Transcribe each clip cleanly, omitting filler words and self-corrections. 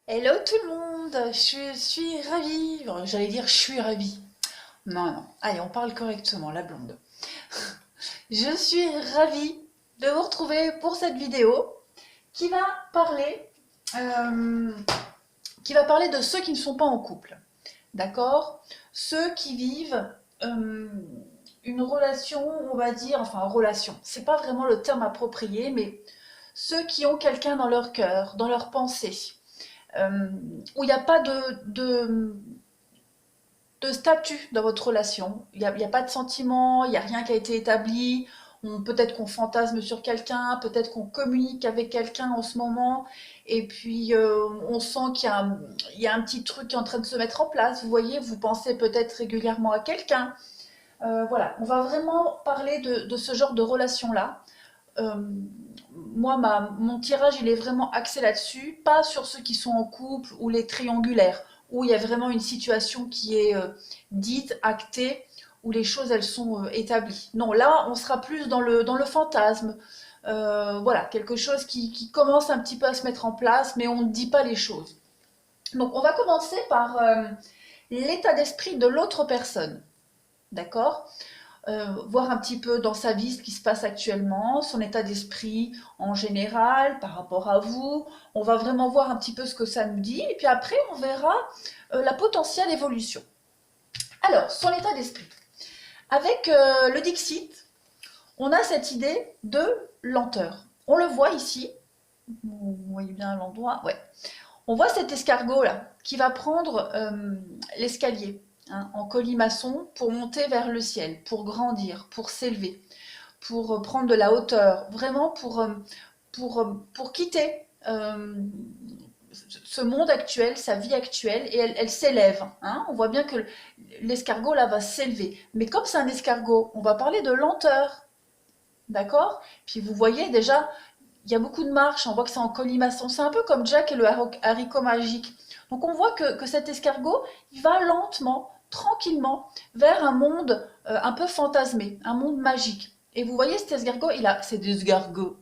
Hello tout le monde, je suis ravie. Bon, j'allais dire je suis ravie. Non, non, allez, on parle correctement, la blonde. Je suis ravie de vous retrouver pour cette vidéo qui va parler, euh, qui va parler de ceux qui ne sont pas en couple. D'accord? Ceux qui vivent euh, une relation, on va dire, enfin relation, c'est pas vraiment le terme approprié, mais ceux qui ont quelqu'un dans leur cœur, dans leur pensée, euh, où il n'y a pas de statut dans votre relation. Il y a pas de sentiment, il n'y a rien qui a été établi. Peut-être qu'on fantasme sur quelqu'un, peut-être qu'on communique avec quelqu'un en ce moment, et puis on sent qu'il y a un petit truc qui est en train de se mettre en place. Vous voyez, vous pensez peut-être régulièrement à quelqu'un. Voilà, on va vraiment parler de ce genre de relation-là. Euh, Moi, mon tirage, il est vraiment axé là-dessus, pas sur ceux qui sont en couple ou les triangulaires, où il y a vraiment une situation qui est dite, actée, où les choses, elles sont établies. Non, là, on sera plus dans le fantasme. Voilà, quelque chose qui commence un petit peu à se mettre en place, mais on ne dit pas les choses. Donc, on va commencer par l'état d'esprit de l'autre personne. D'accord? Voir un petit peu dans sa vie ce qui se passe actuellement, son état d'esprit en général par rapport à vous. On va vraiment voir un petit peu ce que ça nous dit et puis après on verra la potentielle évolution. Alors, son état d'esprit. Avec le Dixit, on a cette idée de lenteur. On le voit ici, vous voyez bien l'endroit, ouais. On voit cet escargot là qui va prendre l'escalier hein, en colimaçon pour monter vers le ciel, pour grandir, pour s'élever, pour prendre de la hauteur, vraiment pour quitter ce monde actuel, sa vie actuelle, et elle s'élève. Hein. On voit bien que l'escargot là va s'élever. Mais comme c'est un escargot, on va parler de lenteur. D'accord? Puis vous voyez déjà, il y a beaucoup de marches, on voit que c'est en colimaçon. C'est un peu comme Jack et le haricot magique. Donc on voit que cet escargot, il va lentement, tranquillement, vers un monde un peu fantasmé, un monde magique. Et vous voyez cet escargot, c'est des escargots.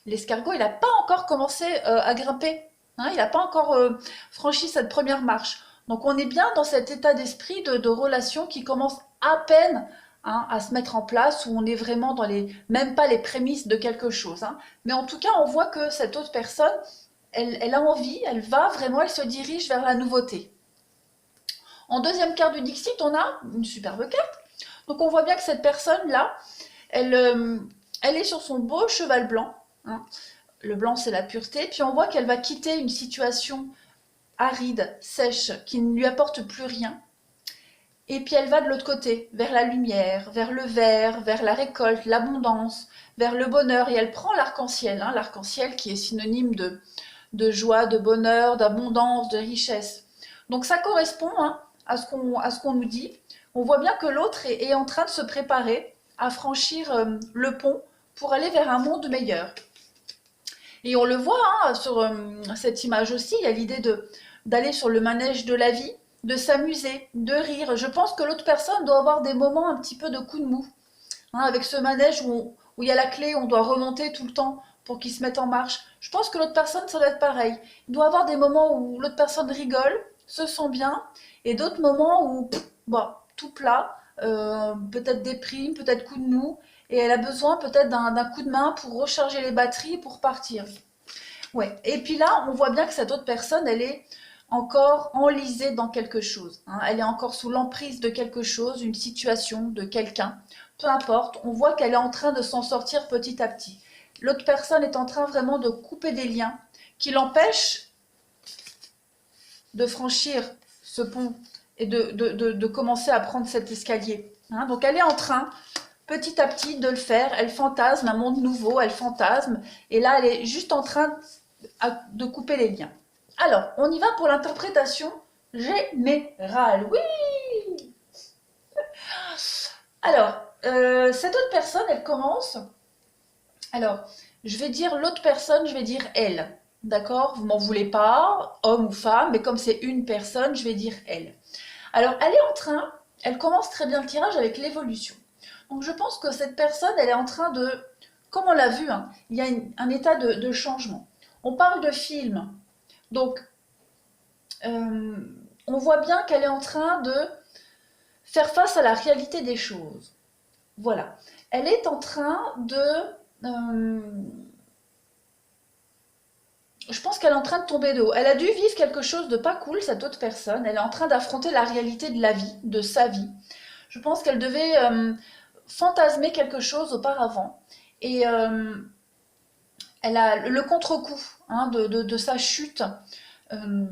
L'escargot, il n'a pas encore commencé à grimper. Hein, il n'a pas encore franchi cette première marche. Donc on est bien dans cet état d'esprit de relation qui commence à peine hein, à se mettre en place, où on est vraiment dans même pas les prémices de quelque chose. Hein. Mais en tout cas, on voit que cette autre personne, elle a envie, elle va vraiment, elle se dirige vers la nouveauté. En deuxième carte du Dixit, on a une superbe carte. Donc on voit bien que cette personne-là, elle, elle est sur son beau cheval blanc. Hein. Le blanc, c'est la pureté. Puis on voit qu'elle va quitter une situation aride, sèche, qui ne lui apporte plus rien. Et puis elle va de l'autre côté, vers la lumière, vers le vert, vers la récolte, l'abondance, vers le bonheur. Et elle prend l'arc-en-ciel, hein, l'arc-en-ciel qui est synonyme de joie, de bonheur, d'abondance, de richesse. Donc ça correspond hein, à ce qu'on nous dit. On voit bien que l'autre est en train de se préparer à franchir le pont pour aller vers un monde meilleur. Et on le voit hein, sur cette image aussi, il y a l'idée d'aller sur le manège de la vie, de s'amuser, de rire. Je pense que l'autre personne doit avoir des moments un petit peu de coup de mou, hein, avec ce manège où il y a la clé, on doit remonter tout le temps pour qu'il se mette en marche. Je pense que l'autre personne, ça doit être pareil. Il doit avoir des moments où l'autre personne rigole, se sent bien, et d'autres moments où, bon, tout plat, peut-être déprime, peut-être coup de mou, et elle a besoin peut-être d'un coup de main pour recharger les batteries pour partir. Ouais. Et puis là, on voit bien que cette autre personne, elle est encore enlisée dans quelque chose. Hein. Elle est encore sous l'emprise de quelque chose, une situation, de quelqu'un. Peu importe, on voit qu'elle est en train de s'en sortir petit à petit. L'autre personne est en train vraiment de couper des liens qui l'empêchent de franchir ce pont et de commencer à prendre cet escalier. Hein. Donc elle est en train petit à petit de le faire. Elle fantasme un monde nouveau, elle fantasme. Et là, elle est juste en train de couper les liens. Alors, on y va pour l'interprétation générale. Oui. Alors, cette autre personne, elle commence. Alors, je vais dire l'autre personne, je vais dire elle. D'accord? Vous m'en voulez pas, homme ou femme, mais comme c'est une personne, je vais dire elle. Alors, elle est en train, elle commence très bien le tirage avec l'évolution. Donc, je pense que cette personne, elle est en train de, comme on l'a vu, hein, il y a un état de changement. On parle de film. Donc, euh, on voit bien qu'elle est en train de faire face à la réalité des choses. Voilà. Elle est en train de... euh, je pense qu'elle est en train de tomber de haut. Elle a dû vivre quelque chose de pas cool, cette autre personne. Elle est en train d'affronter la réalité de la vie, de sa vie. Je pense qu'elle devait fantasmer quelque chose auparavant. Et elle a le contre-coup hein, de sa chute. Euh,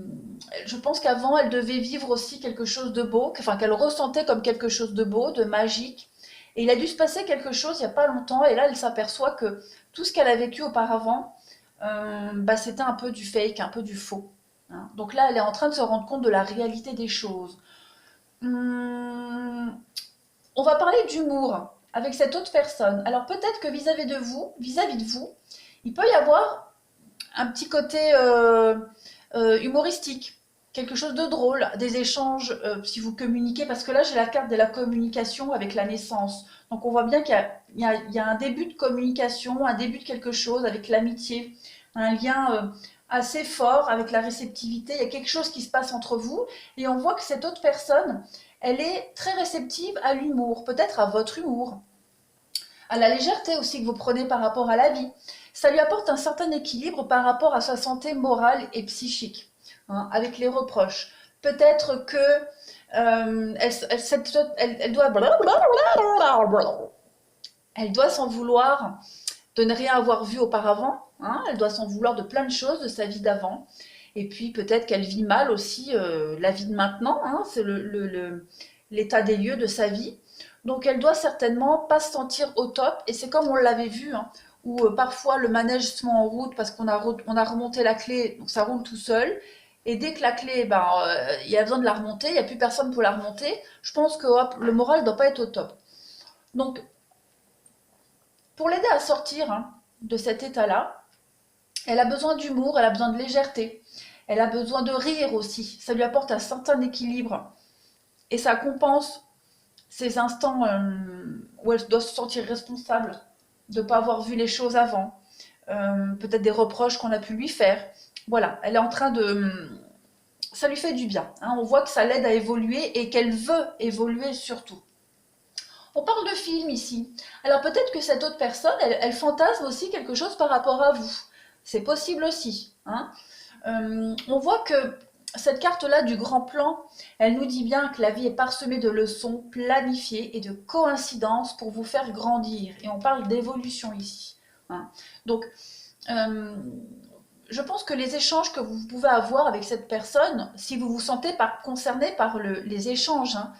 je pense qu'avant, elle devait vivre aussi quelque chose de beau, enfin qu'elle ressentait comme quelque chose de beau, de magique. Et il a dû se passer quelque chose il n'y a pas longtemps, et là, elle s'aperçoit que tout ce qu'elle a vécu auparavant, bah, c'était un peu du fake, un peu du faux. Hein. Donc là, elle est en train de se rendre compte de la réalité des choses. Hum, on va parler d'humour avec cette autre personne. Alors peut-être que vis-à-vis de vous, il peut y avoir un petit côté humoristique, quelque chose de drôle, des échanges si vous communiquez, parce que là j'ai la carte de la communication avec la naissance. Donc on voit bien qu'il y a un début de communication, un début de quelque chose avec l'amitié, un lien assez fort avec la réceptivité. Il y a quelque chose qui se passe entre vous et on voit que cette autre personne, elle est très réceptive à l'humour, peut-être à votre humour, à la légèreté aussi que vous prenez par rapport à la vie. Ça lui apporte un certain équilibre par rapport à sa santé morale et psychique, hein, avec les reproches. Peut-être que elle doit s'en vouloir de ne rien avoir vu auparavant. Hein, elle doit s'en vouloir de plein de choses de sa vie d'avant. Et puis peut-être qu'elle vit mal aussi la vie de maintenant. Hein, c'est l'état des lieux de sa vie. Donc elle doit certainement pas se sentir au top. Et c'est comme on l'avait vu, hein, où parfois le manège se met en route parce on a remonté la clé, donc ça roule tout seul. Et dès que la clé, ben, il y a besoin de la remonter, il n'y a plus personne pour la remonter. Je pense que hop, le moral ne doit pas être au top. Donc pour l'aider à sortir hein, de cet état-là, elle a besoin d'humour, elle a besoin de légèreté, elle a besoin de rire aussi. Ça lui apporte un certain équilibre et ça compense ces instants où elle doit se sentir responsable de ne pas avoir vu les choses avant, peut-être des reproches qu'on a pu lui faire. Voilà, elle est en train de... Ça lui fait du bien. Hein. On voit que ça l'aide à évoluer et qu'elle veut évoluer surtout. On parle de film ici. Alors peut-être que cette autre personne, elle fantasme aussi quelque chose par rapport à vous. C'est possible aussi. Hein. On voit que cette carte-là du grand plan, elle nous dit bien que la vie est parsemée de leçons planifiées et de coïncidences pour vous faire grandir. Et on parle d'évolution ici. Hein. Donc, je pense que les échanges que vous pouvez avoir avec cette personne, si vous vous sentez concerné par les échanges hein,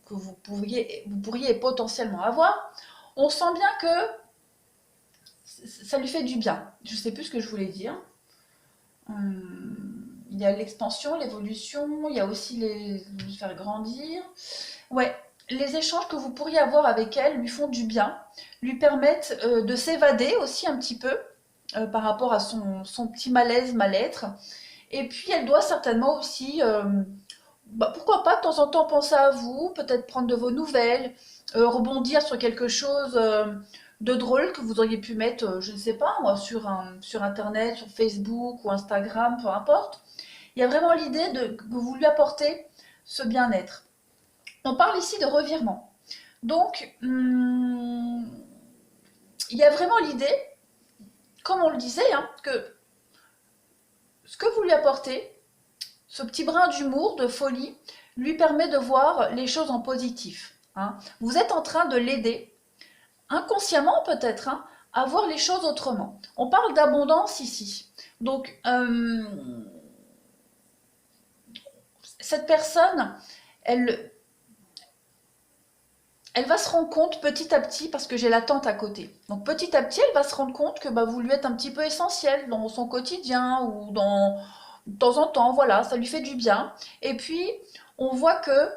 que vous pourriez potentiellement avoir, on sent bien que ça lui fait du bien. Je ne sais plus ce que je voulais dire. Il y a l'expansion, l'évolution, il y a aussi les faire grandir. Ouais, les échanges que vous pourriez avoir avec elle lui font du bien, lui permettent de s'évader aussi un petit peu par rapport à son petit malaise, mal-être. Et puis elle doit certainement aussi, bah, pourquoi pas de temps en temps penser à vous, peut-être prendre de vos nouvelles, rebondir sur quelque chose de drôle que vous auriez pu mettre, je ne sais pas moi, sur Internet, sur Facebook ou Instagram, peu importe. Il y a vraiment l'idée que vous lui apportez ce bien-être. On parle ici de revirement. Donc, il y a vraiment l'idée, comme on le disait, hein, que ce que vous lui apportez, ce petit brin d'humour, de folie, lui permet de voir les choses en positif. Hein. Vous êtes en train de l'aider, inconsciemment peut-être, hein, à voir les choses autrement. On parle d'abondance ici. Donc, cette personne, elle, elle va se rendre compte petit à petit, parce que j'ai la tante à côté. Donc petit à petit, elle va se rendre compte que bah, vous lui êtes un petit peu essentiel dans son quotidien ou de temps en temps, voilà, ça lui fait du bien. Et puis, on voit que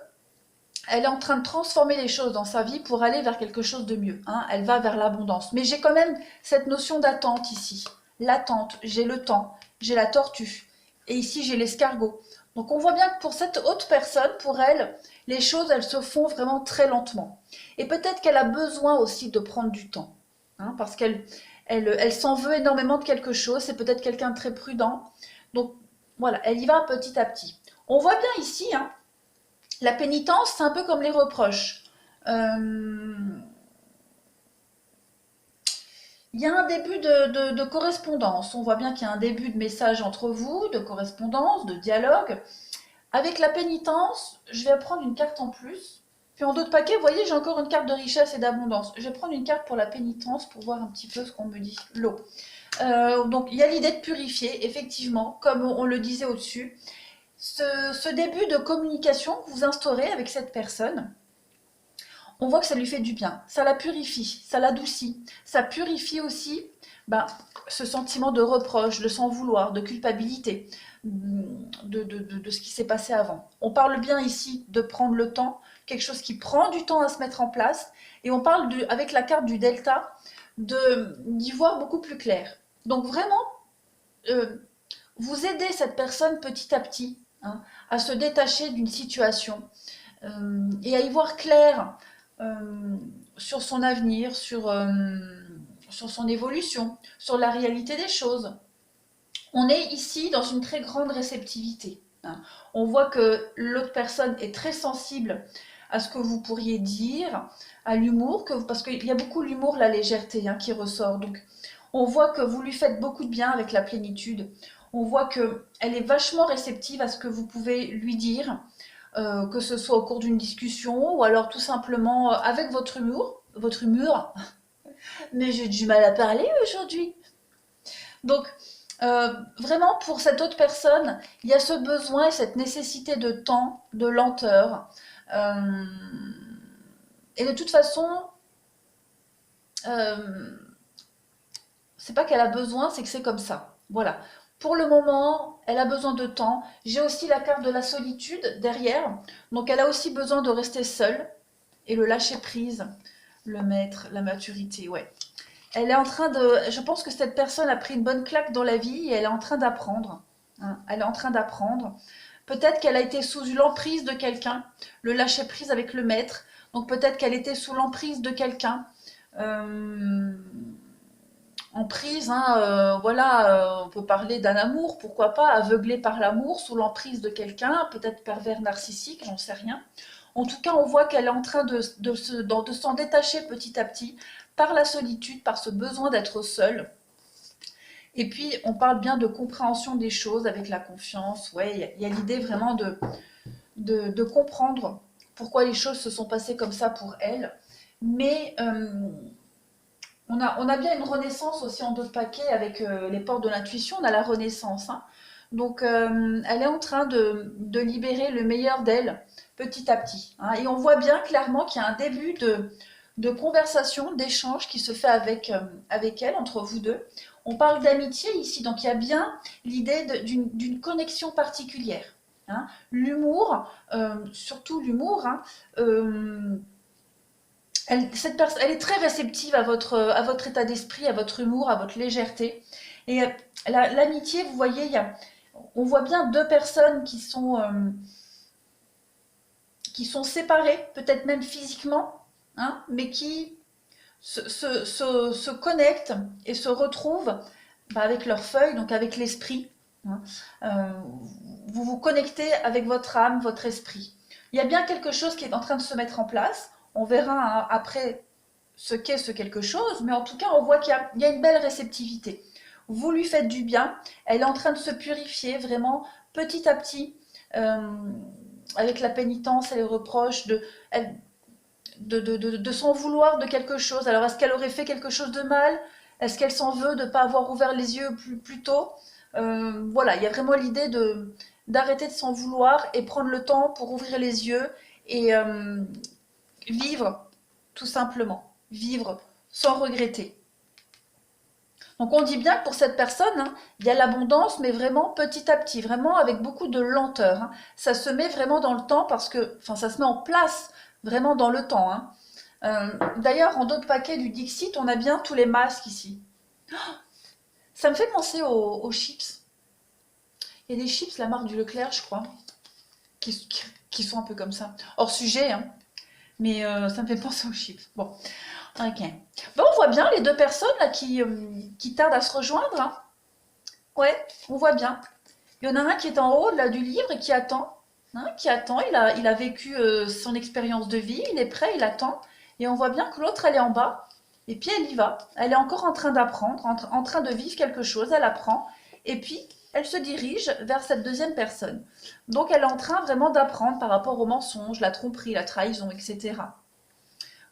elle est en train de transformer les choses dans sa vie pour aller vers quelque chose de mieux. Hein. Elle va vers l'abondance. Mais j'ai quand même cette notion d'attente ici. L'attente, j'ai le temps, j'ai la tortue. Et ici, j'ai l'escargot. Donc on voit bien que pour cette autre personne, pour elle, les choses, elles se font vraiment très lentement. Et peut-être qu'elle a besoin aussi de prendre du temps. Hein, parce qu'elle s'en veut énormément de quelque chose. C'est peut-être quelqu'un de très prudent. Donc Voilà, elle y va petit à petit. On voit bien ici, hein, la pénitence, c'est un peu comme les reproches. Euh, il y a un début de correspondance. On voit bien qu'il y a un début de message entre vous, de correspondance, de dialogue. Avec la pénitence, je vais prendre une carte en plus. Puis en d'autres paquets, vous voyez, j'ai encore une carte de richesse et d'abondance. Je vais prendre une carte pour la pénitence pour voir un petit peu ce qu'on me dit. L'eau. Donc il y a l'idée de purifier, effectivement, comme on le disait au-dessus. Ce début de communication que vous instaurez avec cette personne, on voit que ça lui fait du bien, ça la purifie, ça l'adoucit, ça purifie aussi ben, ce sentiment de reproche, de s'en vouloir, de culpabilité, de ce qui s'est passé avant. On parle bien ici de prendre le temps, quelque chose qui prend du temps à se mettre en place, et on parle avec la carte du delta d'y voir beaucoup plus clair. Donc vraiment, euh, vous aidez cette personne petit à petit, hein, à se détacher d'une situation et à y voir clair euh, sur son avenir, sur son évolution, sur la réalité des choses. On est ici dans une très grande réceptivité, hein. On voit que l'autre personne est très sensible à ce que vous pourriez dire, à l'humour, parce qu'il y a beaucoup l'humour, la légèreté, hein, qui ressort. Donc on voit que vous lui faites beaucoup de bien avec la plénitude. On voit qu'elle est vachement réceptive à ce que vous pouvez lui dire, que ce soit au cours d'une discussion ou alors tout simplement avec votre humour. Votre humour. Mais j'ai du mal à parler aujourd'hui. Donc, vraiment, pour cette autre personne, il y a ce besoin et cette nécessité de temps, de lenteur. Euh, et de toute façon, euh, c'est pas qu'elle a besoin, c'est que c'est comme ça. Voilà. Pour le moment, elle a besoin de temps. J'ai aussi la carte de la solitude derrière. Donc, elle a aussi besoin de rester seule et le lâcher prise, le maître, la maturité, ouais. Elle est en train de. Je pense que cette personne a pris une bonne claque dans la vie et elle est en train d'apprendre, hein. Elle est en train d'apprendre. Peut-être qu'elle a été sous l'emprise de quelqu'un, le lâcher prise avec le maître. Donc peut-être qu'elle était sous l'emprise de quelqu'un. Euh, en prise, hein, voilà, on peut parler d'un amour, pourquoi pas, aveuglé par l'amour, sous l'emprise de quelqu'un, peut-être pervers narcissique, j'en sais rien. En tout cas, on voit qu'elle est en train de s'en détacher petit à petit par la solitude, par ce besoin d'être seule. Et puis, on parle bien de compréhension des choses avec la confiance. Ouais, il y a l'idée vraiment de comprendre pourquoi les choses se sont passées comme ça pour elle. Mais on a bien une renaissance aussi en d'autres paquets avec les portes de l'intuition. On a la renaissance, hein. Donc, elle est en train de libérer le meilleur d'elle petit à petit, hein. Et on voit bien clairement qu'il y a un début de conversation, d'échange qui se fait avec elle, entre vous deux. On parle d'amitié ici, donc il y a bien l'idée d'une connexion particulière, hein. L'humour, surtout l'humour, hein, cette personne, elle est très réceptive à votre état d'esprit, à votre humour, à votre légèreté. Et l'amitié, vous voyez, on voit bien deux personnes qui sont séparées, peut-être même physiquement, hein, mais qui se connectent et se retrouvent bah, avec leur feuille, donc avec l'esprit, hein. Euh, vous vous connectez avec votre âme, votre esprit. Il y a bien quelque chose qui est en train de se mettre en place. On verra, hein, après ce qu'est ce quelque chose, mais en tout cas, on voit qu'il y a une belle réceptivité. Vous lui faites du bien, elle est en train de se purifier vraiment petit à petit, euh, avec la pénitence et les reproches, de s'en vouloir de quelque chose. Alors, est-ce qu'elle aurait fait quelque chose de mal? Est-ce qu'elle s'en veut de ne pas avoir ouvert les yeux plus tôt? Voilà, il y a vraiment l'idée d'arrêter de s'en vouloir et prendre le temps pour ouvrir les yeux et vivre, tout simplement. Vivre sans regretter. Donc on dit bien que pour cette personne, hein, il y a l'abondance, mais vraiment petit à petit, vraiment avec beaucoup de lenteur, hein. Ça se met vraiment dans le temps parce que, enfin, ça se met en place vraiment dans le temps, hein. D'ailleurs, en d'autres paquets du Dixit, on a bien tous les masques ici. Ça me fait penser aux chips. Il y a des chips, la marque du Leclerc, je crois, qui sont un peu comme ça. Hors sujet, hein, mais ça me fait penser aux chips. Bon, ok. Bon, on voit bien les deux personnes là qui tardent à se rejoindre, hein. Ouais, on voit bien. Il y en a un qui est en haut là, du livre et qui attend. Hein, qui attend, il a vécu son expérience de vie, il est prêt, il attend. Et on voit bien que l'autre, elle est en bas. Et puis elle y va. Elle est encore en train d'apprendre, en train de vivre quelque chose. Elle apprend. Et puis, elle se dirige vers cette deuxième personne. Donc, elle est en train vraiment d'apprendre par rapport au mensonge, la tromperie, la trahison, etc.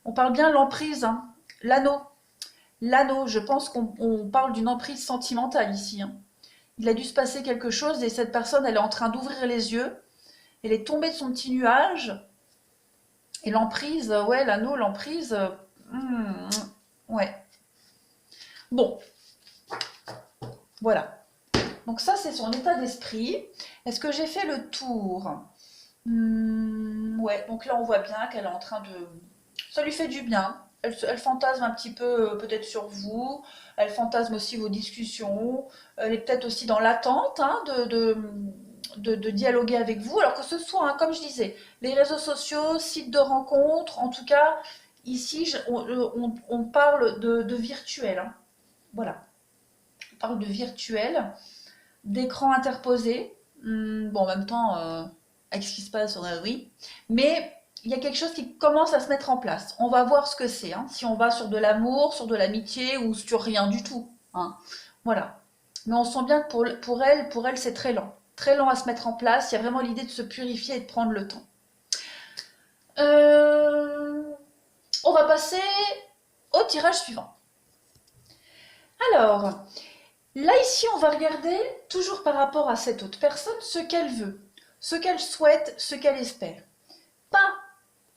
On parle bien de l'emprise, hein. L'anneau. L'anneau, je pense qu'on parle d'une emprise sentimentale ici, hein. Il a dû se passer quelque chose et cette personne, elle est en train d'ouvrir les yeux. Elle est tombée de son petit nuage. Et l'emprise, ouais, l'anneau, l'emprise, ouais. Bon, voilà. Donc ça, c'est son état d'esprit. Est-ce que j'ai fait le tour? Ouais, donc là, on voit bien qu'elle est en train de... Ça lui fait du bien. Elle fantasme un petit peu peut-être sur vous. Elle fantasme aussi vos discussions. Elle est peut-être aussi dans l'attente, hein, de dialoguer avec vous. Alors que ce soit, hein, comme je disais, les réseaux sociaux, sites de rencontres, en tout cas, ici, on parle de virtuel, hein. Voilà, on parle de virtuel, d'écran interposé. Bon, en même temps, avec ce qui se passe, on a oui. Mais il y a quelque chose qui commence à se mettre en place. On va voir ce que c'est, hein, si on va sur de l'amour, sur de l'amitié ou sur rien du tout, hein. Voilà. Mais on sent bien que pour elle, c'est très lent. Très lent à se mettre en place. Il y a vraiment l'idée de se purifier et de prendre le temps. Euh, on va passer au tirage suivant. Alors, là ici, on va regarder, toujours par rapport à cette autre personne, ce qu'elle veut, ce qu'elle souhaite, ce qu'elle espère. Pas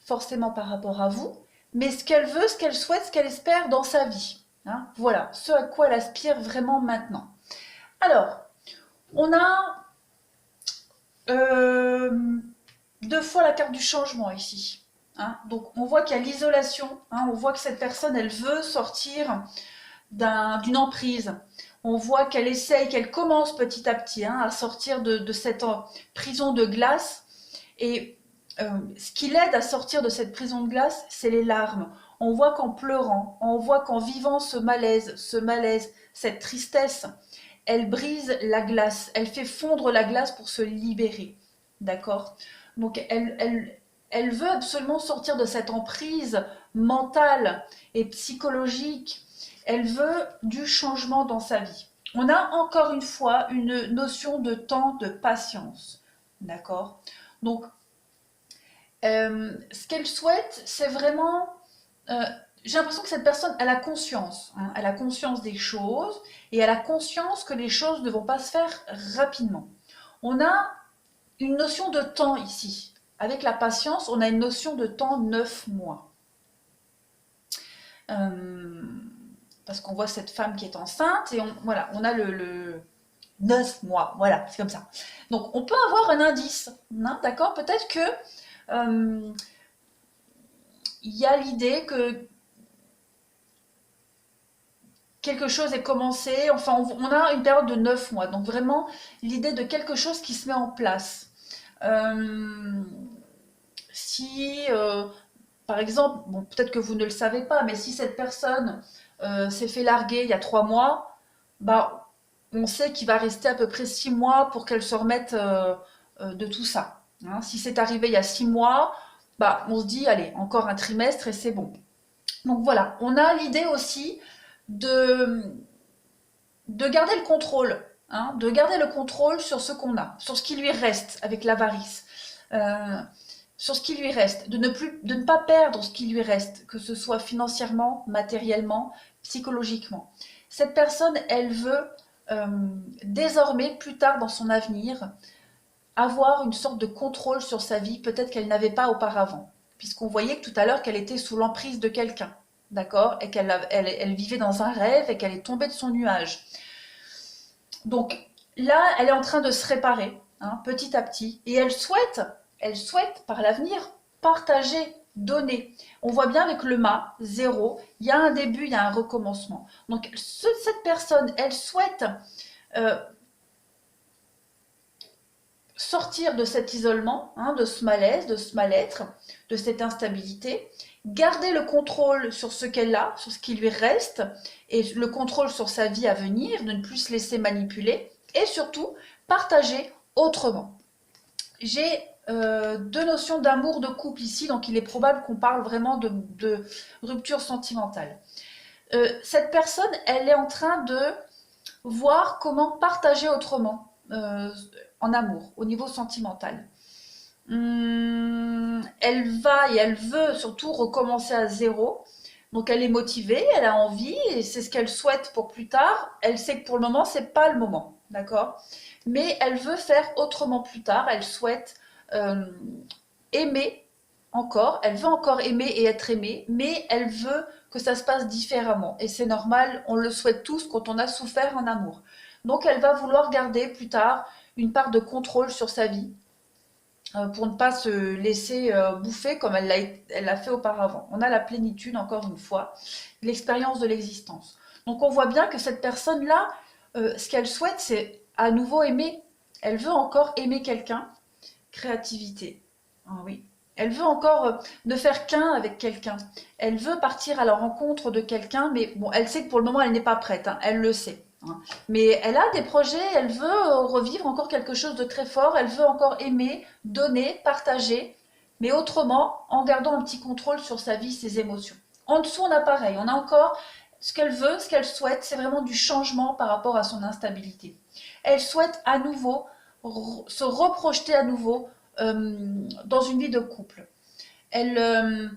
forcément par rapport à vous, mais ce qu'elle veut, ce qu'elle souhaite, ce qu'elle espère dans sa vie. Hein, voilà, ce à quoi elle aspire vraiment maintenant. Alors, on a deux fois la carte du changement ici. Hein, donc, on voit qu'il y a l'isolation. Hein, on voit que cette personne, elle veut sortir d'une emprise. On voit qu'elle essaye, qu'elle commence petit à petit, hein, à sortir de cette prison de glace. Et ce qui l'aide à sortir de cette prison de glace, c'est les larmes. On voit qu'en pleurant, on voit qu'en vivant ce malaise, cette tristesse, elle brise la glace, elle fait fondre la glace pour se libérer. D'accord? Donc elle veut absolument sortir de cette emprise mentale et psychologique. Elle veut du changement dans sa vie. On a encore une fois une notion de temps, de patience. D'accord? Donc, ce qu'elle souhaite, c'est vraiment... j'ai l'impression que cette personne, elle a conscience. Hein, elle a conscience des choses et elle a conscience que les choses ne vont pas se faire rapidement. On a une notion de temps ici. Avec la patience, on a une notion de temps 9 mois. Parce qu'on voit cette femme qui est enceinte et voilà, on a le 9 mois, voilà, c'est comme ça. Donc on peut avoir un indice, hein, d'accord? Peut-être que il y a l'idée que quelque chose est commencé, enfin on a une période de 9 mois, donc vraiment l'idée de quelque chose qui se met en place. Si, par exemple, bon, peut-être que vous ne le savez pas, mais si cette personne s'est fait larguer il y a 3 mois, bah, on sait qu'il va rester à peu près 6 mois pour qu'elle se remette de tout ça. Hein, si c'est arrivé il y a 6 mois, bah, on se dit, allez, encore un trimestre et c'est bon. Donc voilà, on a l'idée aussi de, de garder le contrôle, hein, de garder le contrôle sur ce qu'on a, sur ce qui lui reste avec l'avarice. Sur ce qui lui reste, de ne pas perdre ce qui lui reste, que ce soit financièrement, matériellement, psychologiquement. Cette personne, elle veut désormais, plus tard dans son avenir, avoir une sorte de contrôle sur sa vie, peut-être qu'elle n'avait pas auparavant, puisqu'on voyait que tout à l'heure qu'elle était sous l'emprise de quelqu'un, d'accord, et elle vivait dans un rêve et qu'elle est tombée de son nuage. Donc là, elle est en train de se réparer, hein, petit à petit, et elle souhaite par l'avenir partager, donner. On voit bien avec le mât, 0, il y a un début, il y a un recommencement. Donc cette personne, elle souhaite sortir de cet isolement, hein, de ce malaise, de ce mal-être, de cette instabilité, garder le contrôle sur ce qu'elle a, sur ce qui lui reste, et le contrôle sur sa vie à venir, de ne plus se laisser manipuler, et surtout partager autrement. J'ai deux notions d'amour de couple ici, donc il est probable qu'on parle vraiment de rupture sentimentale. Cette personne, elle est en train de voir comment partager autrement en amour, au niveau sentimental. Elle va et elle veut surtout recommencer à zéro. Donc elle est motivée, elle a envie et c'est ce qu'elle souhaite pour plus tard. Elle sait que pour le moment, c'est pas le moment, d'accord? Mais elle veut faire autrement plus tard. Elle souhaite euh, aimer encore. Elle veut encore aimer et être aimée, mais elle veut que ça se passe différemment. Et c'est normal, on le souhaite tous quand on a souffert en amour. Donc elle va vouloir garder plus tard une part de contrôle sur sa vie pour ne pas se laisser bouffer comme elle l'a fait auparavant. On a la plénitude, encore une fois, l'expérience de l'existence. Donc on voit bien que cette personne-là, ce qu'elle souhaite, c'est à nouveau aimer. Elle veut encore aimer quelqu'un. Créativité. Ah oui. Elle veut encore ne faire qu'un avec quelqu'un. Elle veut partir à la rencontre de quelqu'un, mais bon, elle sait que pour le moment, elle n'est pas prête. Hein, elle le sait. Hein. Mais elle a des projets, elle veut revivre encore quelque chose de très fort, elle veut encore aimer, donner, partager, mais autrement, en gardant un petit contrôle sur sa vie, ses émotions. En dessous, on a pareil, on a encore ce qu'elle veut, ce qu'elle souhaite, c'est vraiment du changement par rapport à son instabilité. Elle souhaite à nouveau se reprojeter à nouveau dans une vie de couple. Elle,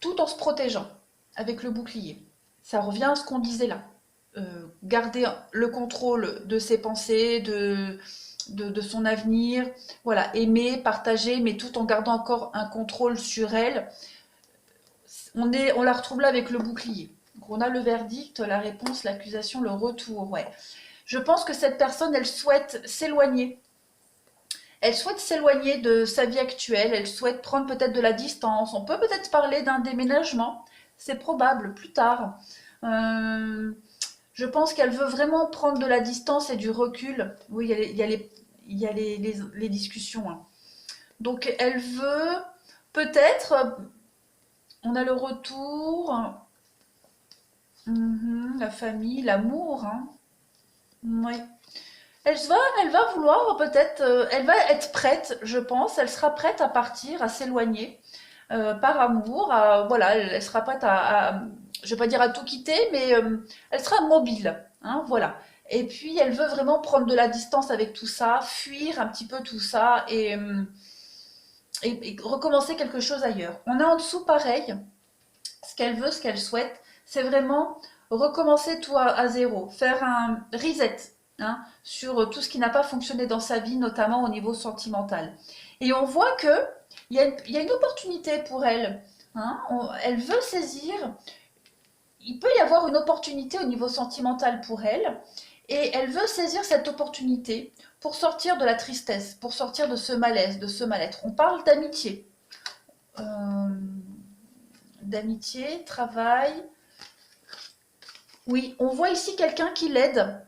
tout en se protégeant avec le bouclier. Ça revient à ce qu'on disait là. Garder le contrôle de ses pensées, de son avenir, voilà, aimer, partager, mais tout en gardant encore un contrôle sur elle. On la retrouve là avec le bouclier. Donc on a le verdict, la réponse, l'accusation, le retour. Ouais. Je pense que cette personne, elle souhaite s'éloigner. Elle souhaite s'éloigner de sa vie actuelle, elle souhaite prendre peut-être de la distance. On peut peut-être parler d'un déménagement, c'est probable, plus tard. Je pense qu'elle veut vraiment prendre de la distance et du recul. Oui, il y a les discussions. Hein. Donc elle veut peut-être, on a le retour, la famille, l'amour. Hein. Oui. Elle va vouloir peut-être, elle va être prête, je pense, elle sera prête à partir, à s'éloigner par amour, voilà, elle sera prête je vais pas dire à tout quitter, mais elle sera mobile, hein, voilà. Et puis elle veut vraiment prendre de la distance avec tout ça, fuir un petit peu tout ça et recommencer quelque chose ailleurs. On a en dessous pareil, ce qu'elle veut, ce qu'elle souhaite, c'est vraiment recommencer tout à zéro, faire un reset hein, sur tout ce qui n'a pas fonctionné dans sa vie, notamment au niveau sentimental. Et on voit que il y a une opportunité pour elle. Hein, elle veut saisir. Il peut y avoir une opportunité au niveau sentimental pour elle, et elle veut saisir cette opportunité pour sortir de la tristesse, pour sortir de ce malaise, de ce mal-être. On parle d'amitié. D'amitié, travail. Oui, on voit ici quelqu'un qui l'aide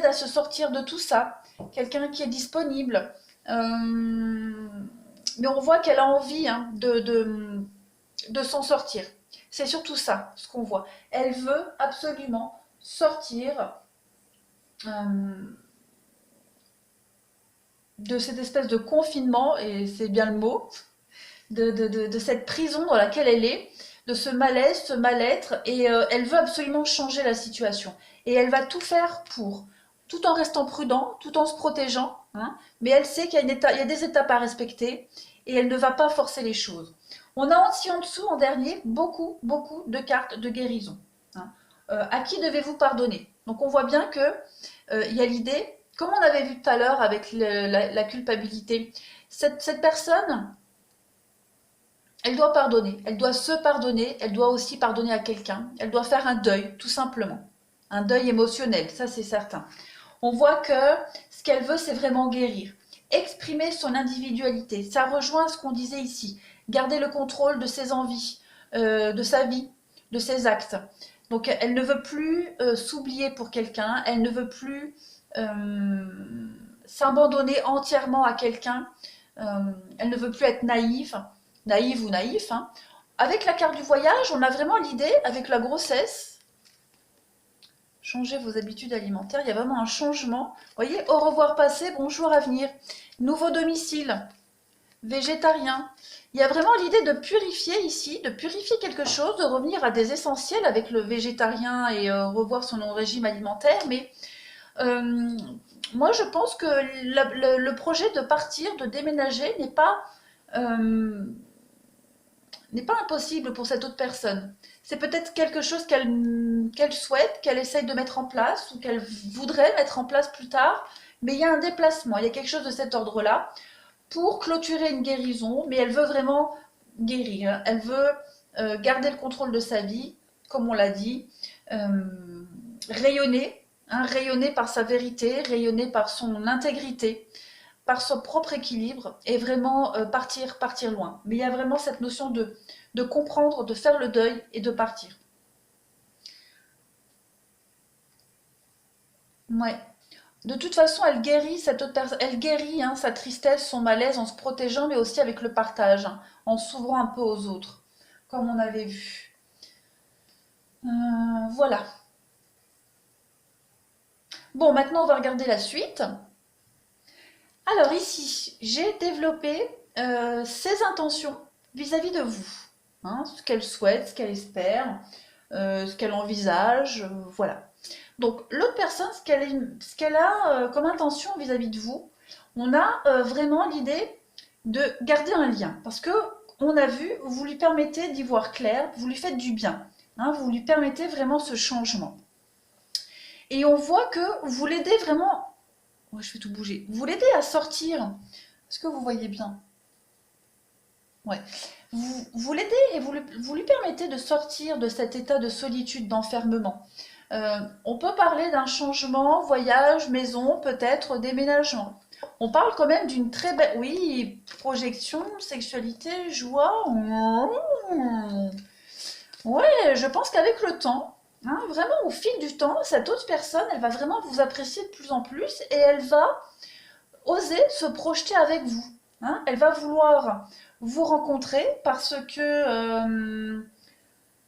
à se sortir de tout ça, quelqu'un qui est disponible. Mais on voit qu'elle a envie hein, de s'en sortir. C'est surtout ça, ce qu'on voit. Elle veut absolument sortir de cette espèce de confinement, et c'est bien le mot, de cette prison dans laquelle elle est, de ce malaise, ce mal-être, et elle veut absolument changer la situation. Et elle va tout faire pour, tout en restant prudent, tout en se protégeant, hein, mais elle sait qu'il y a des étapes à respecter, et elle ne va pas forcer les choses. On a aussi en dessous, en dernier, beaucoup de cartes de guérison. Hein. À qui devez-vous pardonner? Donc on voit bien que il y a l'idée, comme on avait vu tout à l'heure avec la culpabilité, cette personne, elle doit pardonner, elle doit se pardonner, elle doit aussi pardonner à quelqu'un, elle doit faire un deuil, tout simplement. Un deuil émotionnel, ça c'est certain. On voit que ce qu'elle veut, c'est vraiment guérir. Exprimer son individualité, ça rejoint ce qu'on disait ici. Garder le contrôle de ses envies, de sa vie, de ses actes. Donc elle ne veut plus s'oublier pour quelqu'un, elle ne veut plus s'abandonner entièrement à quelqu'un, elle ne veut plus être naïve ou naïf. Hein. Avec la carte du voyage, on a vraiment l'idée, avec la grossesse, Changez vos habitudes alimentaires. Il y a vraiment un changement. Vous voyez, au revoir passé, bonjour avenir. Nouveau domicile, végétarien. Il y a vraiment l'idée de purifier ici, de purifier quelque chose, de revenir à des essentiels avec le végétarien et revoir son régime alimentaire. Mais euh, moi, je pense que le projet de partir, de déménager euh, n'est pas impossible pour cette autre personne. C'est peut-être quelque chose qu'elle souhaite, qu'elle essaye de mettre en place ou qu'elle voudrait mettre en place plus tard, mais il y a un déplacement, il y a quelque chose de cet ordre-là pour clôturer une guérison, mais elle veut vraiment guérir, elle veut garder le contrôle de sa vie, comme on l'a dit, euh, rayonner, hein, rayonner par sa vérité, rayonner par son intégrité, par son propre équilibre et vraiment partir loin. Mais il y a vraiment cette notion de comprendre, de faire le deuil et de partir. Ouais. De toute façon, elle guérit cette autre personne, elle guérit hein, sa tristesse, son malaise en se protégeant, mais aussi avec le partage, hein, en s'ouvrant un peu aux autres, comme on avait vu. Voilà. Bon, maintenant on va regarder la suite. Alors ici, j'ai développé ses intentions vis-à-vis de vous, hein, ce qu'elle souhaite, ce qu'elle espère, ce qu'elle envisage, voilà. Donc l'autre personne, ce qu'elle a comme intention vis-à-vis de vous, on a vraiment l'idée de garder un lien, parce que on a vu, vous lui permettez d'y voir clair, vous lui faites du bien, hein, vous lui permettez vraiment ce changement. Et on voit que vous l'aidez vraiment. Ouais, je fais tout bouger. Vous l'aidez à sortir. Est-ce que vous voyez bien? Ouais. Vous l'aidez et vous lui permettez de sortir de cet état de solitude, d'enfermement. On peut parler d'un changement, voyage, maison, peut-être déménagement. On parle quand même d'une très belle... Oui, projection, sexualité, joie. Ouais, je pense qu'avec le temps, hein, vraiment au fil du temps, cette autre personne, elle va vraiment vous apprécier de plus en plus et elle va oser se projeter avec vous, hein. Elle va vouloir vous rencontrer parce que...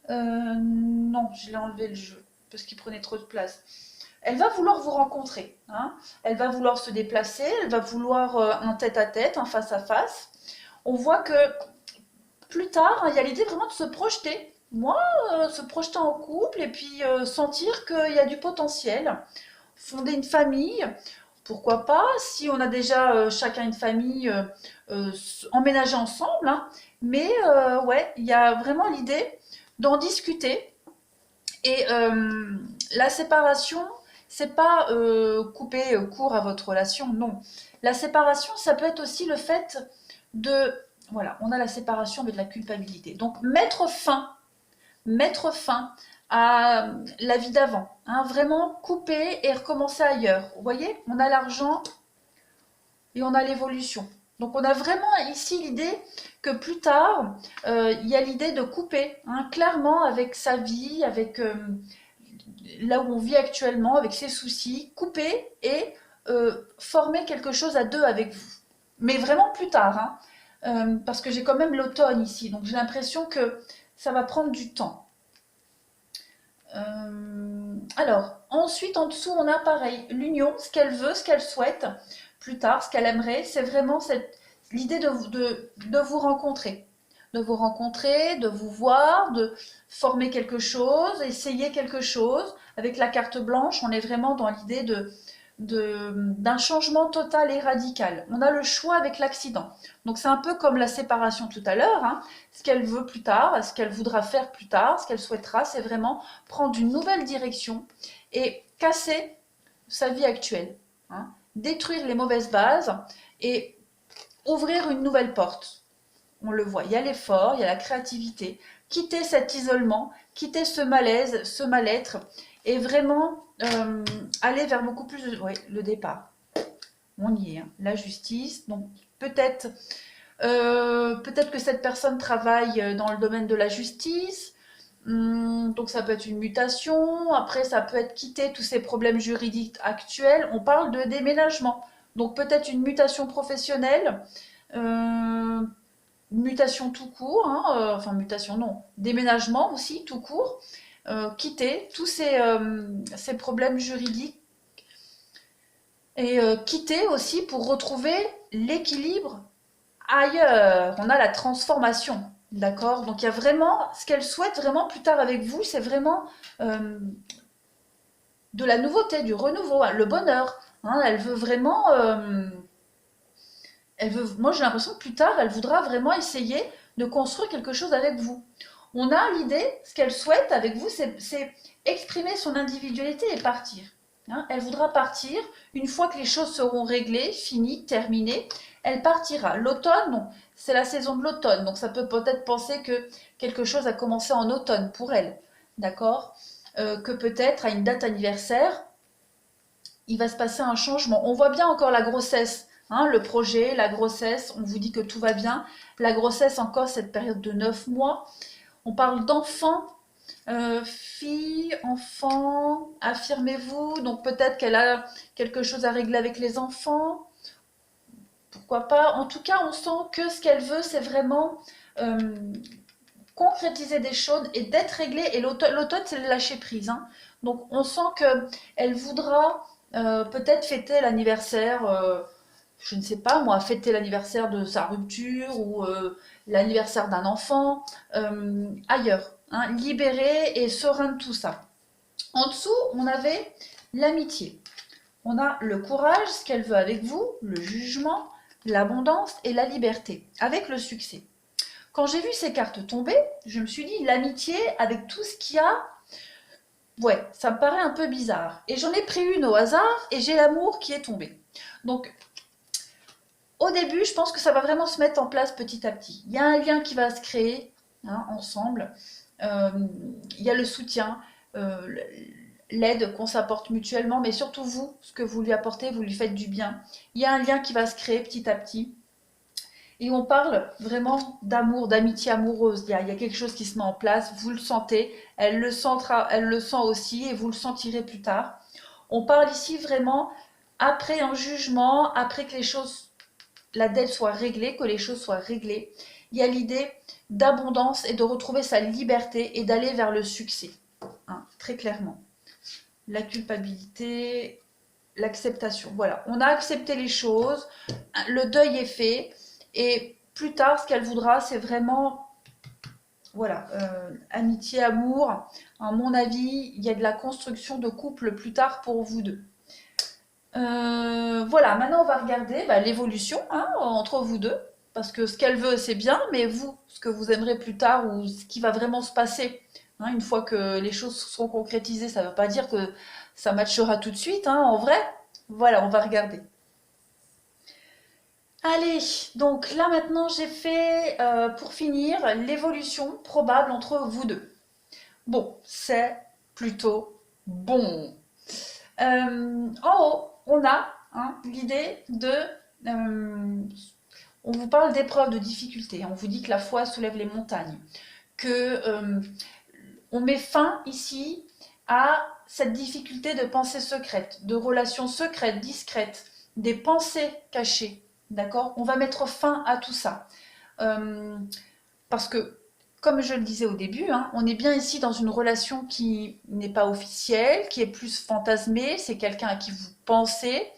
non, je l'ai enlevé le jeu parce qu'il prenait trop de place. Elle va vouloir vous rencontrer, hein. Elle va vouloir se déplacer, elle va vouloir un tête-à-tête, un face-à-face. On voit que plus tard, il y a l'idée vraiment de se projeter. Moi, se projeter en couple et puis sentir qu'il y a du potentiel. Fonder une famille, pourquoi pas, si on a déjà chacun une famille, emménager ensemble, hein. Mais ouais, il y a vraiment l'idée d'en discuter. Et la séparation, c'est pas couper court à votre relation, non. La séparation, ça peut être aussi le fait de... Voilà, on a la séparation avec la culpabilité. Donc mettre fin à la vie d'avant, hein, vraiment couper et recommencer ailleurs. Vous voyez, on a l'argent et on a l'évolution. Donc on a vraiment ici l'idée que plus tard, il y a l'idée de couper, hein, clairement avec sa vie, avec là où on vit actuellement, avec ses soucis, couper et former quelque chose à deux avec vous. Mais vraiment plus tard, hein, parce que j'ai quand même l'automne ici, donc j'ai l'impression que ça va prendre du temps. Alors, ensuite, en dessous, on a pareil, l'union, ce qu'elle veut, ce qu'elle souhaite, plus tard, ce qu'elle aimerait, c'est vraiment l'idée de vous rencontrer. De vous rencontrer, de vous voir, de former quelque chose, essayer quelque chose. Avec la carte blanche, on est vraiment dans l'idée d'un changement total et radical. On a le choix avec l'accident. Donc c'est un peu comme la séparation tout à l'heure, hein. Ce qu'elle veut plus tard, ce qu'elle voudra faire plus tard, ce qu'elle souhaitera, c'est vraiment prendre une nouvelle direction et casser sa vie actuelle, hein. Détruire les mauvaises bases et ouvrir une nouvelle porte. On le voit, il y a l'effort, il y a la créativité, quitter cet isolement, quitter ce malaise, ce mal-être, et vraiment aller vers beaucoup plus de... Oui, le départ. On y est, hein. La justice, donc peut-être peut-être que cette personne travaille dans le domaine de la justice, donc ça peut être une mutation, après ça peut être quitter tous ces problèmes juridiques actuels, on parle de déménagement, donc peut-être une mutation professionnelle, euh, mutation tout court, hein, enfin mutation non, déménagement aussi tout court, quitter tous ces problèmes juridiques et quitter aussi pour retrouver l'équilibre ailleurs. On a la transformation, d'accord? Donc il y a vraiment, ce qu'elle souhaite vraiment plus tard avec vous, c'est vraiment euh, de la nouveauté, du renouveau, hein, le bonheur. Hein. Elle veut vraiment, moi j'ai l'impression que plus tard, elle voudra vraiment essayer de construire quelque chose avec vous. On a l'idée, ce qu'elle souhaite avec vous, c'est exprimer son individualité et partir. Hein. Elle voudra partir une fois que les choses seront réglées, finies, terminées. Elle partira. L'automne, non, c'est la saison de l'automne, donc ça peut peut-être penser que quelque chose a commencé en automne pour elle, d'accord? Que peut-être à une date anniversaire, il va se passer un changement. On voit bien encore la grossesse, hein, le projet, la grossesse, on vous dit que tout va bien. La grossesse, encore cette période de 9 mois. On parle d'enfants, fille, enfant, affirmez-vous. Donc peut-être qu'elle a quelque chose à régler avec les enfants. Pourquoi pas? En tout cas, on sent que ce qu'elle veut, c'est vraiment euh, concrétiser des choses et d'être réglée. Et l'automne, c'est le lâcher prise. Hein. Donc on sent qu'elle voudra peut-être fêter l'anniversaire, je ne sais pas moi, fêter l'anniversaire de sa rupture ou l'anniversaire d'un enfant ailleurs. Hein, libérée et serein de tout ça. En dessous, on avait l'amitié. On a le courage, ce qu'elle veut avec vous, le jugement, l'abondance et la liberté, avec le succès. Quand j'ai vu ces cartes tomber, je me suis dit l'amitié avec tout ce qu'il y a, ouais, ça me paraît un peu bizarre. Et j'en ai pris une au hasard et j'ai l'amour qui est tombé. Donc, au début, je pense que ça va vraiment se mettre en place petit à petit. Il y a un lien qui va se créer hein, ensemble. Euh, il y a le soutien, euh, l'aide qu'on s'apporte mutuellement, mais surtout vous, ce que vous lui apportez, vous lui faites du bien. Il y a un lien qui va se créer petit à petit. Et on parle vraiment d'amour, d'amitié amoureuse. Il y a quelque chose qui se met en place, vous le sentez, elle le sent aussi et vous le sentirez plus tard. On parle ici vraiment après un jugement, après que les choses, la dette soit réglée, que les choses soient réglées. Il y a l'idée d'abondance et de retrouver sa liberté et d'aller vers le succès, hein, très clairement. La culpabilité, l'acceptation. Voilà, on a accepté les choses, le deuil est fait. Et plus tard, ce qu'elle voudra, c'est vraiment, voilà, amitié, amour. À mon avis, il y a de la construction de couple plus tard pour vous deux. Voilà, maintenant on va regarder l'évolution hein, entre vous deux. Parce que ce qu'elle veut, c'est bien, mais vous, ce que vous aimerez plus tard ou ce qui va vraiment se passer, hein, une fois que les choses seront concrétisées, ça ne veut pas dire que ça matchera tout de suite, hein, en vrai. Voilà, on va regarder. Allez, donc là maintenant j'ai fait, pour finir, l'évolution probable entre vous deux. Bon, c'est plutôt bon. En haut, on a hein, l'idée de... euh, on vous parle d'épreuves, de difficultés. On vous dit que la foi soulève les montagnes. Que on met fin ici à cette difficulté de pensée secrète, de relations secrètes, discrètes, des pensées cachées. D'accord? On va mettre fin à tout ça. Euh, parce que, comme je le disais au début, hein, on est bien ici dans une relation qui n'est pas officielle, qui est plus fantasmée. C'est quelqu'un à qui vous pensez,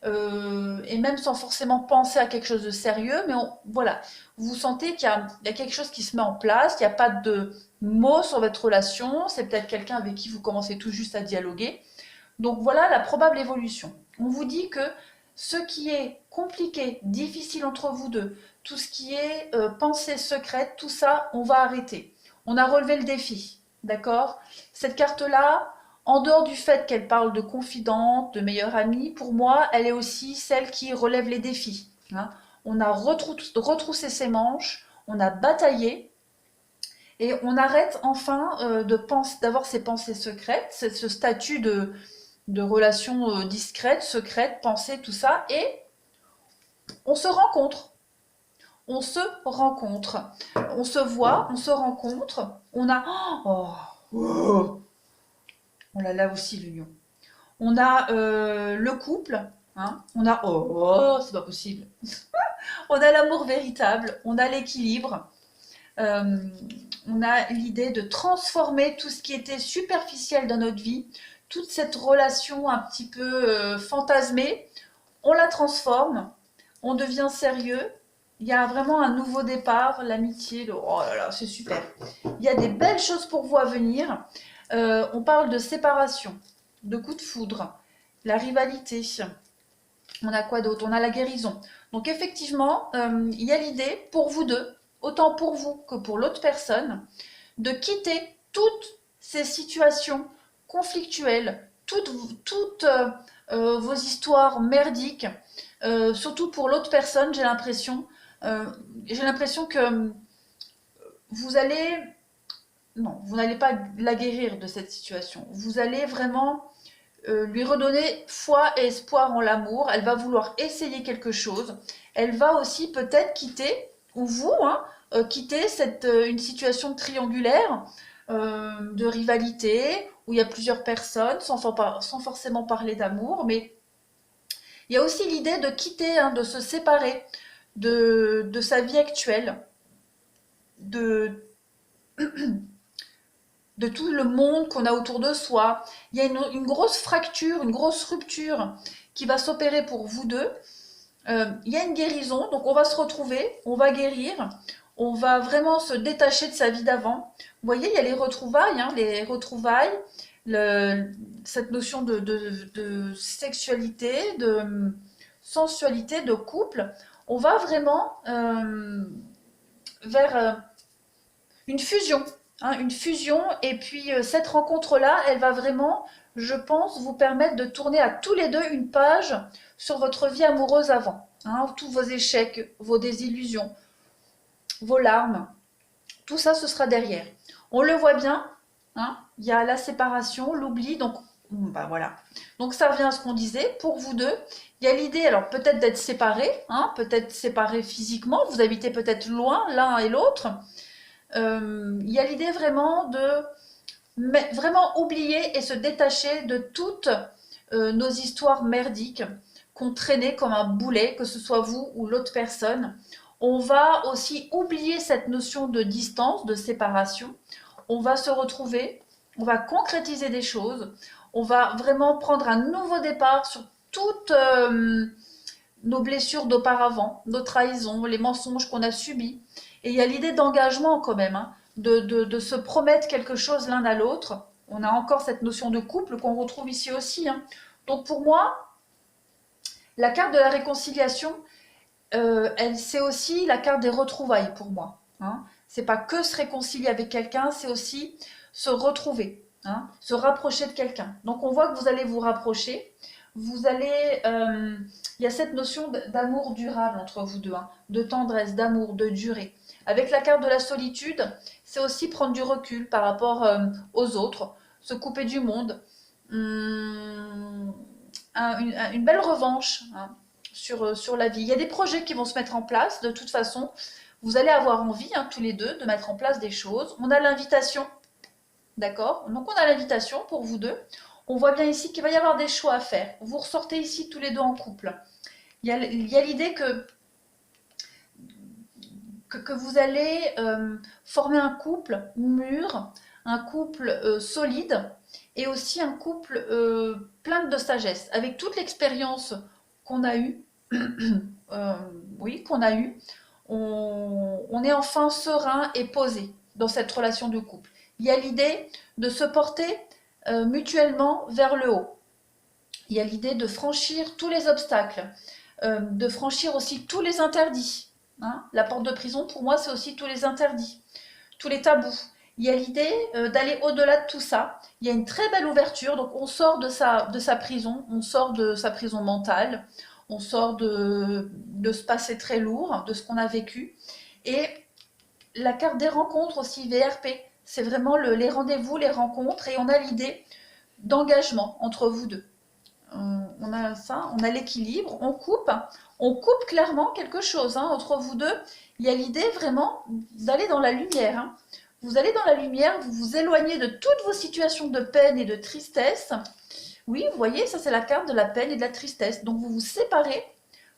et même sans forcément penser à quelque chose de sérieux, mais voilà, vous sentez qu'il y a quelque chose qui se met en place, il n'y a pas de mots sur votre relation, c'est peut-être quelqu'un avec qui vous commencez tout juste à dialoguer. Donc voilà la probable évolution. On vous dit que ce qui est compliqué, difficile entre vous deux, tout ce qui est pensée secrète, tout ça, on va arrêter. On a relevé le défi, d'accord? Cette carte-là, en dehors du fait qu'elle parle de confidente, de meilleure amie, pour moi, elle est aussi celle qui relève les défis. Hein. On a retroussé ses manches, on a bataillé, et on arrête enfin d'avoir ces pensées secrètes, ce statut de relation discrète, secrète, pensée, tout ça, et on se rencontre. On se rencontre. On se voit, on se rencontre. On a... Oh, oh, on l'a là aussi l'union. On a le couple. Hein, on a... Oh, c'est pas possible. On a l'amour véritable. On a l'équilibre. Euh, on a l'idée de transformer tout ce qui était superficiel dans notre vie, toute cette relation un petit peu fantasmée, on la transforme, on devient sérieux. Il y a vraiment un nouveau départ, l'amitié, oh là là, c'est super. Il y a des belles choses pour vous à venir. On parle de séparation, de coup de foudre, la rivalité. On a quoi d'autre? On a la guérison. Donc effectivement, il y a l'idée pour vous deux, autant pour vous que pour l'autre personne, de quitter toutes ces situations conflictuelles, toutes vos histoires merdiques, surtout pour l'autre personne, j'ai l'impression que vous allez, non, vous n'allez pas la guérir de cette situation. Vous allez vraiment lui redonner foi et espoir en l'amour. Elle va vouloir essayer quelque chose. Elle va aussi peut-être quitter, ou vous, hein, quitter une situation triangulaire de rivalité, où il y a plusieurs personnes, sans forcément parler d'amour, mais il y a aussi l'idée de quitter, hein, de se séparer de sa vie actuelle, de, de tout le monde qu'on a autour de soi. Il y a une grosse fracture, une grosse rupture qui va s'opérer pour vous deux. Il y a une guérison, donc on va se retrouver, on va guérir, on va vraiment se détacher de sa vie d'avant. Vous voyez, il y a les retrouvailles, cette notion de sexualité, de sensualité, de couple. On va vraiment vers une fusion, hein, une fusion. Et puis cette rencontre-là, elle va vraiment, je pense, vous permettre de tourner à tous les deux une page sur votre vie amoureuse avant. Hein, tous vos échecs, vos désillusions, vos larmes, tout ça, ce sera derrière. On le voit bien, hein, il y a la séparation, l'oubli, donc bah voilà. Donc ça revient à ce qu'on disait, pour vous deux, il y a l'idée, alors peut-être d'être séparés, hein, peut-être séparés physiquement, vous habitez peut-être loin l'un et l'autre. Il y a l'idée vraiment de vraiment oublier et se détacher de toutes nos histoires merdiques qu'on traînait comme un boulet, que ce soit vous ou l'autre personne. On va aussi oublier cette notion de distance, de séparation. On va se retrouver, on va concrétiser des choses, on va vraiment prendre un nouveau départ sur toutes nos blessures d'auparavant, nos trahisons, les mensonges qu'on a subis. Et il y a l'idée d'engagement quand même, hein, de se promettre quelque chose l'un à l'autre. On a encore cette notion de couple qu'on retrouve ici aussi, hein. Donc pour moi, la carte de la réconciliation, c'est aussi la carte des retrouvailles pour moi, hein. C'est pas que se réconcilier avec quelqu'un, c'est aussi se retrouver, hein, se rapprocher de quelqu'un. Donc on voit que vous allez vous rapprocher, il y a cette notion d'amour durable entre vous deux, hein, de tendresse, d'amour, de durée. Avec la carte de la solitude, c'est aussi prendre du recul par rapport aux autres, se couper du monde, une belle revanche, hein, sur la vie. Il y a des projets qui vont se mettre en place, de toute façon. Vous allez avoir envie, hein, tous les deux, de mettre en place des choses. On a l'invitation, d'accord? Donc on a l'invitation pour vous deux. On voit bien ici qu'il va y avoir des choix à faire. Vous ressortez ici tous les deux en couple. Il y a l'idée que vous allez former un couple mûr, un couple solide et aussi un couple plein de sagesse. Avec toute l'expérience qu'on a eue, oui, qu'on a eue, on est enfin serein et posé dans cette relation de couple. Il y a l'idée de se porter mutuellement vers le haut. Il y a l'idée de franchir tous les obstacles, de franchir aussi tous les interdits. Hein. La porte de prison, pour moi, c'est aussi tous les interdits, tous les tabous. Il y a l'idée d'aller au-delà de tout ça. Il y a une très belle ouverture, donc on sort de sa prison, on sort de sa prison mentale, on sort de ce passé très lourd, de ce qu'on a vécu. Et la carte des rencontres aussi, VRP, c'est vraiment les rendez-vous, les rencontres, et on a l'idée d'engagement entre vous deux. On a ça, on a l'équilibre, on coupe clairement quelque chose, hein, entre vous deux. Il y a l'idée vraiment d'aller dans la lumière, hein. Vous allez dans la lumière, vous vous éloignez de toutes vos situations de peine et de tristesse. Oui, vous voyez, ça c'est la carte de la peine et de la tristesse. Donc vous vous séparez,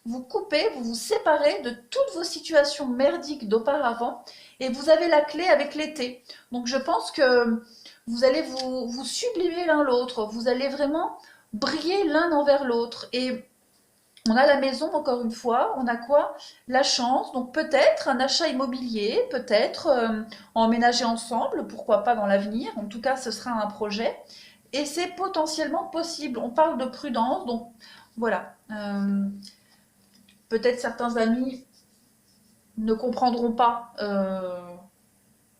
vous coupez, vous vous séparez de toutes vos situations merdiques d'auparavant et vous avez la clé avec l'été. Donc je pense que vous allez vous sublimer l'un l'autre, vous allez vraiment briller l'un envers l'autre. Et on a la maison, encore une fois, on a quoi? La chance, donc peut-être un achat immobilier, peut-être emménager ensemble, pourquoi pas dans l'avenir, en tout cas ce sera un projet. Et c'est potentiellement possible, on parle de prudence, donc voilà. Peut-être certains amis ne comprendront pas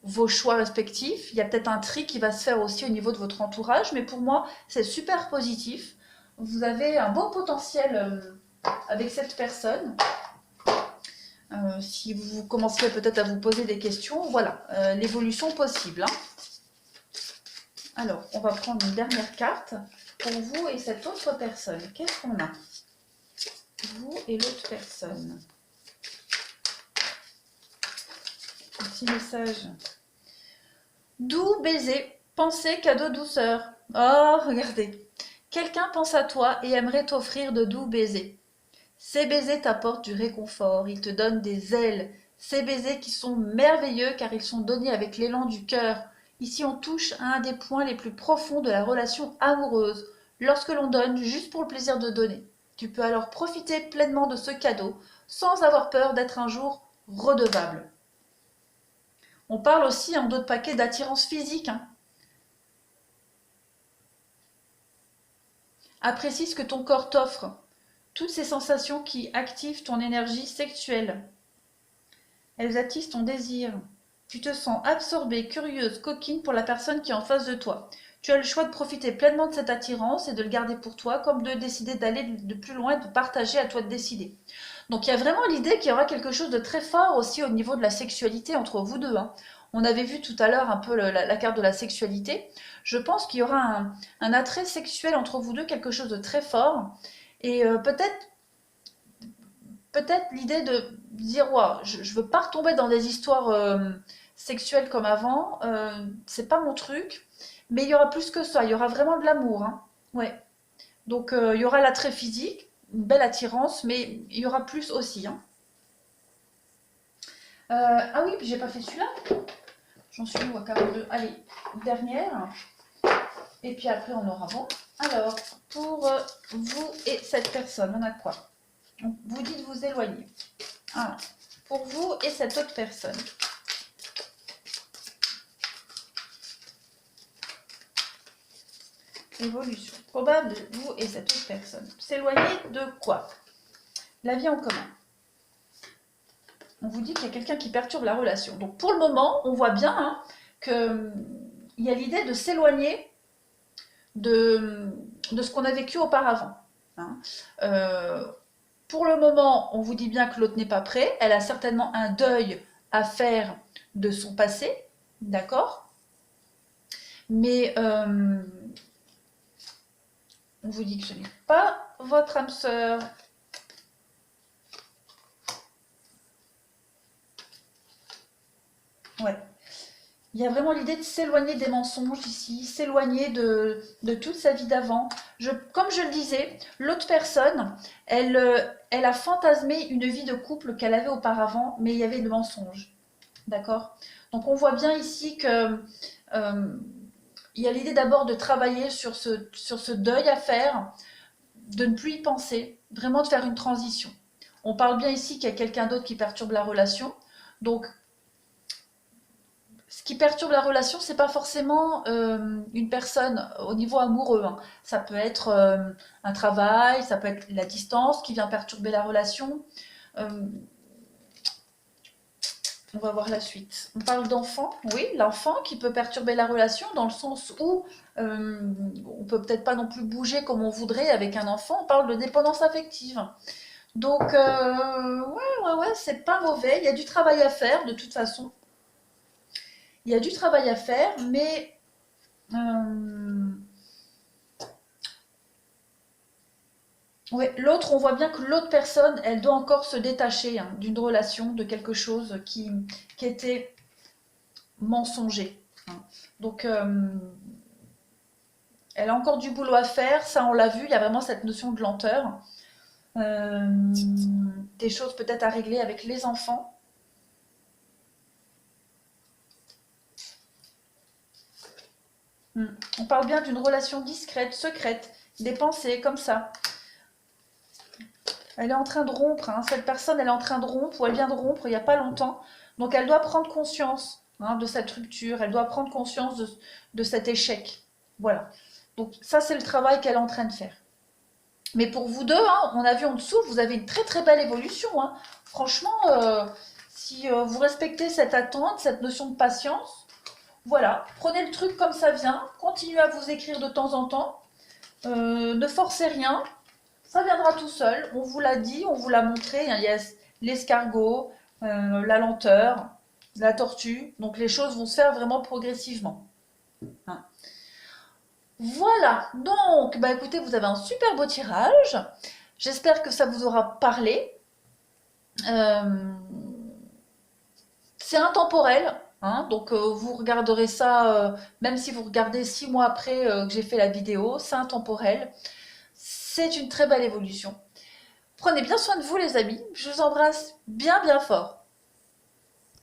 vos choix respectifs. Il y a peut-être un tri qui va se faire aussi au niveau de votre entourage, mais pour moi, c'est super positif. Vous avez un beau potentiel avec cette personne. Si vous commencez peut-être à vous poser des questions, voilà, l'évolution possible. Hein. Alors, on va prendre une dernière carte pour vous et cette autre personne. Qu'est-ce qu'on a? Vous et l'autre personne. Un petit message. Doux baiser, pensée, cadeau, douceur. Oh, regardez. Quelqu'un pense à toi et aimerait t'offrir de doux baisers. Ces baisers t'apportent du réconfort, ils te donnent des ailes. Ces baisers qui sont merveilleux car ils sont donnés avec l'élan du cœur. Ici, on touche à un des points les plus profonds de la relation amoureuse, lorsque l'on donne juste pour le plaisir de donner. Tu peux alors profiter pleinement de ce cadeau sans avoir peur d'être un jour redevable. On parle aussi en d'autres paquets d'attirance physique. Hein. Apprécie ce que ton corps t'offre. Toutes ces sensations qui activent ton énergie sexuelle. Elles attisent ton désir. Tu te sens absorbée, curieuse, coquine pour la personne qui est en face de toi. Tu as le choix de profiter pleinement de cette attirance et de le garder pour toi, comme de décider d'aller de plus loin et de partager, à toi de décider. Donc il y a vraiment l'idée qu'il y aura quelque chose de très fort aussi au niveau de la sexualité entre vous deux. Hein. On avait vu tout à l'heure un peu la carte de la sexualité. Je pense qu'il y aura un attrait sexuel entre vous deux, quelque chose de très fort. Et peut-être l'idée de dire ouais, je veux pas retomber dans des histoires sexuelles comme avant, c'est pas mon truc, mais il y aura plus que ça, il y aura vraiment de l'amour. Hein. Ouais. Donc il y aura l'attrait physique, une belle attirance, mais il y aura plus aussi. Hein. Ah oui, puis j'ai pas fait celui-là. J'en suis où à 42. Allez, dernière. Et puis après on aura bon. Alors, pour vous et cette personne, on a quoi? Vous dites vous éloigner. Alors, pour vous et cette autre personne. Évolution. Probable de vous et cette autre personne. S'éloigner de quoi? La vie en commun. On vous dit qu'il y a quelqu'un qui perturbe la relation. Donc pour le moment, on voit bien hein, qu'il y a l'idée de s'éloigner de ce qu'on a vécu auparavant. Hein. Pour le moment, on vous dit bien que l'autre n'est pas prêt. Elle a certainement un deuil à faire de son passé, d'accord? Mais on vous dit que ce n'est pas votre âme sœur. Ouais. Il y a vraiment l'idée de s'éloigner des mensonges ici, s'éloigner de toute sa vie d'avant. Comme je le disais, l'autre personne, elle a fantasmé une vie de couple qu'elle avait auparavant, mais il y avait le mensonge. D'accord? Donc on voit bien ici que il y a l'idée d'abord de travailler sur ce deuil à faire, de ne plus y penser, vraiment de faire une transition. On parle bien ici qu'il y a quelqu'un d'autre qui perturbe la relation. Donc ce qui perturbe la relation, c'est pas forcément une personne au niveau amoureux. Hein. Ça peut être un travail, ça peut être la distance qui vient perturber la relation. Euh, on va voir la suite. On parle d'enfant, oui, l'enfant qui peut perturber la relation dans le sens où on peut peut-être pas non plus bouger comme on voudrait avec un enfant. On parle de dépendance affective. Donc, ouais, c'est pas mauvais. Il y a du travail à faire de toute façon. Il y a du travail à faire, mais ouais, l'autre, on voit bien que l'autre personne, elle doit encore se détacher hein, d'une relation, de quelque chose qui était mensonger. Hein. Donc, elle a encore du boulot à faire, ça on l'a vu, il y a vraiment cette notion de lenteur. euh, des choses peut-être à régler avec les enfants. On parle bien d'une relation discrète, secrète, des pensées comme ça. Elle est en train de rompre, hein. Cette personne, elle est en train de rompre, ou elle vient de rompre il n'y a pas longtemps. Donc elle doit prendre conscience, hein, de cette rupture, elle doit prendre conscience de cet échec. Voilà. Donc ça, c'est le travail qu'elle est en train de faire. Mais pour vous deux, hein, on a vu en dessous, vous avez une très très belle évolution, hein. Franchement, si vous respectez cette attente, cette notion de patience, voilà, prenez le truc comme ça vient, continuez à vous écrire de temps en temps, ne forcez rien, ça viendra tout seul, on vous l'a dit, on vous l'a montré, hein, il y a l'escargot, la lenteur, la tortue, donc les choses vont se faire vraiment progressivement, hein. Voilà, donc bah écoutez, vous avez un super beau tirage, j'espère que ça vous aura parlé. Euh, c'est intemporel, hein, donc vous regarderez ça, même si vous regardez 6 mois après que j'ai fait la vidéo, c'est intemporel. C'est une très belle évolution. Prenez bien soin de vous les amis, je vous embrasse bien bien fort.